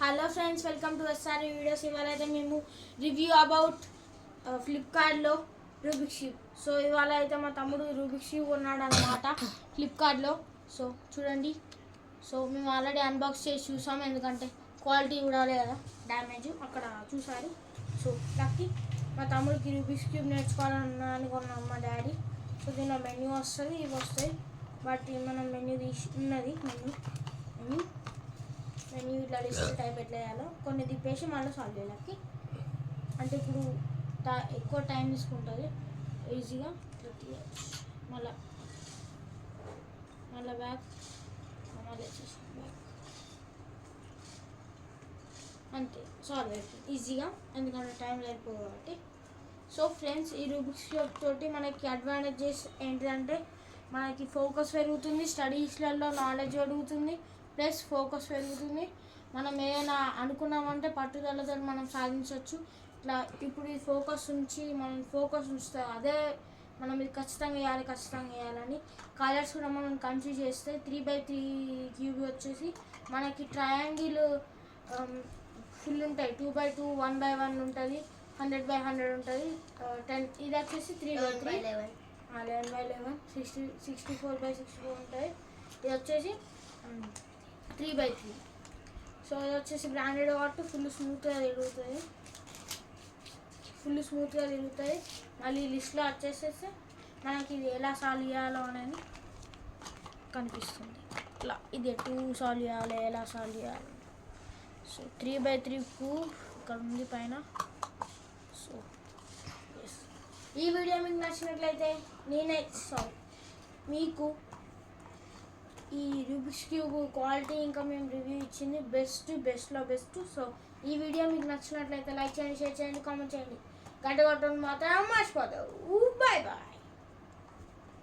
Hello friends, welcome to SR videos. ఇవాళ అయితే మేము రివ్యూ అబౌట్ ఫ్లిప్కార్ట్లో రూబిక్స్ క్యూబ్. సో ఇవాళ అయితే మా తమ్ముడు రూబిక్స్ క్యూబ్ కొన్నాడు అనమాట ఫ్లిప్కార్ట్లో. సో చూడండి. సో మేము ఆల్రెడీ అన్బాక్స్ చేసి చూసాము, ఎందుకంటే క్వాలిటీ చూడాలి కదా, డ్యామేజ్ అక్కడ చూసారు. సో లక్కి మా తమ్ముడికి రూబిక్స్ క్యూబ్ నేర్చుకోవాలన్నా అని కొన్నాం మా డాడీ. సో దీనిలో మెన్యూ వస్తుంది, ఇవి వస్తాయి. బట్ మనం మెన్యూ తీసి ఉన్నది మెన్యూ ఇట్లా లిస్ట్ టైప్ ఎట్లా చేయాలో కొన్ని తిప్పేసి మళ్ళీ సాల్వ్ చేయాలి. అంటే ఇప్పుడు ఎక్కువ టైం తీసుకుంటుంది, ఈజీగా మళ్ళీ బ్యాక్ మళ్ళీ వచ్చేసి బ్యాక్ అంతే సాల్వ్ అవుతుంది ఈజీగా, ఎందుకంటే టైం లేకపోదు కాబట్టి. సో ఫ్రెండ్స్, ఈ రూబిక్స్ క్యూబ్ తోటి మనకి అడ్వాంటేజెస్ ఏంటిదంటే మనకి ఫోకస్ పెరుగుతుంది, స్టడీస్లలో నాలెడ్జ్ పెరుగుతుంది, ప్లస్ ఫోకస్ పెరుగుతుంది. మనం ఏదైనా అనుకున్నామంటే పట్టుదలతో మనం సాధించవచ్చు. ఇట్లా ఇప్పుడు ఈ ఫోకస్ ఉంచుతా అదే మనం ఇది ఖచ్చితంగా వేయాలని కలర్స్ కూడా మనం కన్ఫ్యూజ్ చేస్తే 3x3 క్యూబ్ వచ్చేసి మనకి ట్రయాంగిల్ ఫుల్ ఉంటాయి, 2x2, 1x1 ఉంటుంది, 100x100 ఉంటుంది, 10. ఇది వచ్చేసి 3x3, 11x11, 64x64 ఉంటుంది. ఇది వచ్చేసి 3x3. సో ఇది వచ్చేసి బ్రాండెడ్ కాబట్టి ఫుల్ స్మూత్గా తిరుగుతుంది. మళ్ళీ లిస్ట్లో వచ్చేసేసి మనకి ఇది ఎలా సాల్వ్ చేయాలో అనేది కనిపిస్తుంది. ఇట్లా ఇది 2 సాల్వ్ చేయాలి, ఎలా సాల్వ్ చేయాలి. సో 3x3 ఇక్కడ ఉంది పైన. సో ఈ వీడియో మీకు నచ్చినట్లయితే మీకు ఈ రూబిక్స్ క్యూబ్ క్వాలిటీ ఇంకా మేము రివ్యూ ఇచ్చింది బెస్ట్లో బెస్ట్. సో ఈ వీడియో మీకు నచ్చినట్లయితే లైక్ చేయండి, షేర్ చేయండి, కామెంట్ చేయండి, గంట కొట్టడం మాత్రం మర్చిపోతావు. Bye bye.